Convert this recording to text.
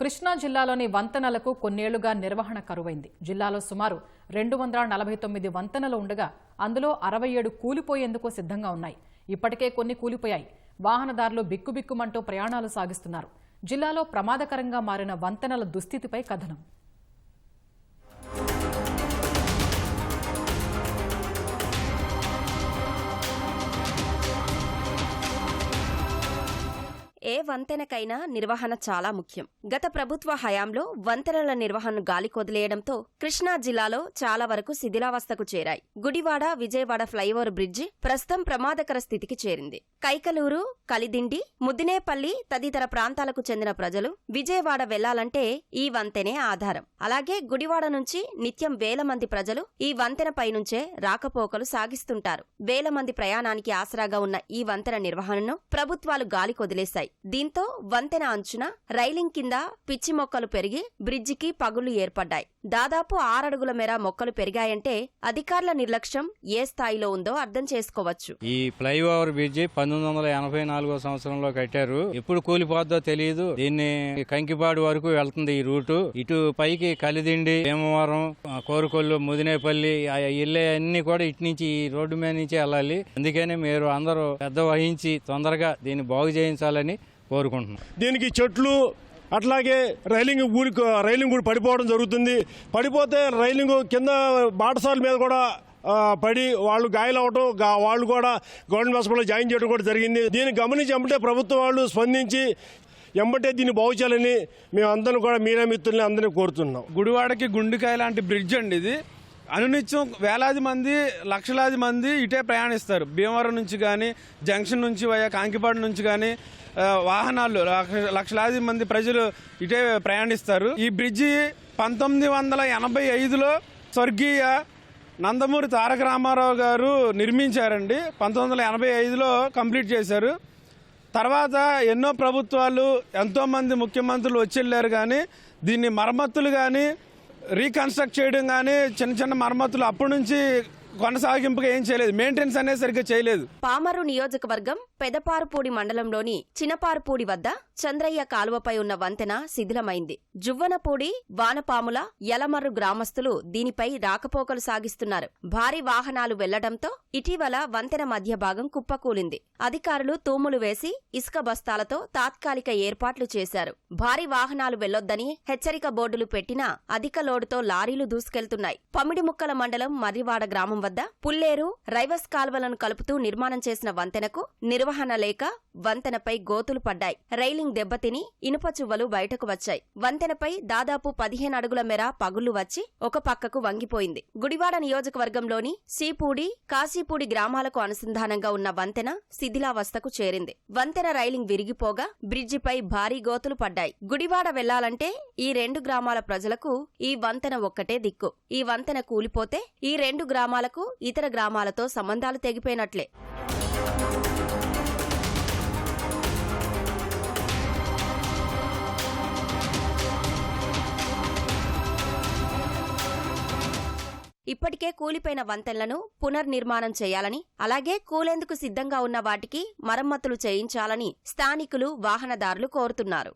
కృష్ణా జిల్లాలోని వంతెనలకు కొన్నేళ్లుగా నిర్వహణ కరువైంది. జిల్లాలో సుమారు 249 వంతెనలు ఉండగా అందులో 67 కూలిపోయేందుకు సిద్ధంగా ఉన్నాయి. ఇప్పటికే కొన్ని కూలిపోయాయి. వాహనదారులు బిక్కుబిక్కుమంటూ ప్రయాణాలు సాగిస్తున్నారు. జిల్లాలో ప్రమాదకరంగా మారిన వంతెనల దుస్థితిపై కథనం. ఏ వంతెనకైనా నిర్వహణ చాలా ముఖ్యం. గత ప్రభుత్వ హయాంలో వంతెనల నిర్వహణను గాలికొదిలేయడంతో కృష్ణా జిల్లాలో చాలా వరకు శిథిలావస్థకు చేరాయి. గుడివాడ విజయవాడ ఫ్లైఓవర్ బ్రిడ్జి ప్రస్తుతం ప్రమాదకర స్థితికి చేరింది. కైకలూరు, కలిదిండి, ముదినేపల్లి తదితర ప్రాంతాలకు చెందిన ప్రజలు విజయవాడ వెళ్లాలంటే ఈ వంతెనే ఆధారం. అలాగే గుడివాడ నుంచి నిత్యం వేల మంది ప్రజలు ఈ వంతెనపై నుంచే రాకపోకలు సాగిస్తుంటారు. వేల మంది ప్రయాణానికి ఆసరాగా ఉన్న ఈ వంతెన నిర్వహణను ప్రభుత్వాలు గాలికొదిలేశాయి. దీంతో వంతెన అంచున రైలింగ్ కింద పిచ్చి మొక్కలు పెరిగి బ్రిడ్జికి పగుళ్లు ఏర్పడ్డాయి. దాదాపు 6 అడుగుల మేర మొక్కలు పెరిగాయంటే అధికారుల నిర్లక్ష్యం ఏ స్థాయిలో ఉందో అర్థం చేసుకోవచ్చు. ఈ ఫ్లైఓవర్ బ్రిడ్జి 1984 సంవత్సరంలో కట్టారు. ఎప్పుడు కూలిపోద్దో తెలియదు. దీన్ని కంకిపాడు వరకు వెళ్తుంది ఈ రూటు. ఇటు పైకి కలిదిండి, భీమవరం, కోరుకొల్లు, ముదినేపల్లి ఇళ్ళే అన్ని కూడా ఇటు నుంచి ఈ రోడ్డు మీద నుంచే వెళ్ళాలి. అందుకని మీరు అందరూ పెద్ద వహించి తొందరగా దీన్ని బాగు చేయించాలని కోరుకుంటున్నాం. దీనికి చెట్లు అట్లాగే రైలింగ్ కూడా పడిపోవడం జరుగుతుంది. పడిపోతే రైలింగ్ కింద బాటసాల మీద కూడా పడి వాళ్ళు గాయాలవటం, వాళ్ళు కూడా గవర్నమెంట్ హాస్పిటల్లో జాయిన్ చేయడం కూడా జరిగింది. దీన్ని గమనించి ఎంబటే ప్రభుత్వం వాళ్ళు స్పందించి ఎంబటే దీన్ని బాగు చేయాలని మేము అందరం కూడా మీడియా మిత్రుల్ని అందరినీ కోరుతున్నాం. గుడివాడకి గుండెకాయ లాంటి బ్రిడ్జ్ అండి ఇది. అనునిత్యం వేలాది మంది, లక్షలాది మంది ఇటే ప్రయాణిస్తారు. భీమవరం నుంచి కానీ, జంక్షన్ నుంచి వయా కాంకిపాడు నుంచి కానీ వాహనాలు లక్షలాది మంది ప్రజలు ఇటే ప్రయాణిస్తారు. ఈ బ్రిడ్జి 1985లో స్వర్గీయ నందమూరి తారక రామారావు గారు నిర్మించారండి. 1985లో కంప్లీట్ చేశారు. తర్వాత ఎన్నో ప్రభుత్వాలు, ఎంతోమంది ముఖ్యమంత్రులు వచ్చి కానీ దీన్ని మరమ్మతులు కానీ రీకన్స్ట్రక్ట్ చేయడం కానీ చిన్న చిన్న మరమ్మతులు అప్పటి నుంచి కొనసాగింపుగా ఏం చేయలేదు. మెయింటెనెన్స్ అనేది సరిగ్గా చేయలేదు. పామరు నియోజకవర్గం పెదపారుపూడి మండలంలోని చినపారుపూడి వద్ద చంద్రయ్య కాలువపై ఉన్న వంతెన శిథిలమైంది. జువ్వనపూడి, వానపాముల, యలమర్రు గ్రామస్తులు దీనిపై రాకపోకలు సాగిస్తున్నారు. భారీ వాహనాలు వెళ్లడంతో ఇటీవల వంతెన మధ్య భాగం కుప్పకూలింది. అధికారులు తూములు వేసి ఇసుక బస్తాలతో తాత్కాలిక ఏర్పాట్లు చేశారు. భారీ వాహనాలు వెళ్లొద్దని హెచ్చరిక బోర్డులు పెట్టినా అధిక లోడుతో లారీలు దూసుకెళ్తున్నాయి. పమిడిముక్కల మండలం మర్రివాడ గ్రామం వద్ద పుల్లేరు, రైవస్ కాల్వలను కలుపుతూ నిర్మాణం చేసిన వంతెనకు నిర్వహణ లేక వంతెనపై గోతులు పడ్డాయి. రైలింగ్ దెబ్బతిని ఇనుప చువ్వలు బయటకు వచ్చాయి. వంతెనపై దాదాపు 15 అడుగుల మేర పగుళ్లు వచ్చి ఒక పక్కకు వంగిపోయింది. గుడివాడ నియోజకవర్గంలోని సీపూడి, కాశీపూడి గ్రామాలకు అనుసంధానంగా ఉన్న వంతెన శిథిలావస్థకు చేరింది. వంతెన రైలింగ్ విరిగిపోగా బ్రిడ్జిపై భారీ గోతులు పడ్డాయి. గుడివాడ వెళ్లాలంటే ఈ 2 గ్రామాల ప్రజలకు ఈ వంతెన ఒక్కటే దిక్కు. ఈ వంతెన కూలిపోతే ఈ 2 గ్రామాలకు ఇతర గ్రామాలతో సంబంధాలు తెగిపోయినట్లే. ఇప్పటికే కూలిపోయిన వంతెనలను పునర్నిర్మాణం చేయాలని, అలాగే కూలేందుకు సిద్ధంగా ఉన్న వాటికి మరమ్మతులు చేయించాలని స్థానికులు, వాహనదారులు కోరుతున్నారు.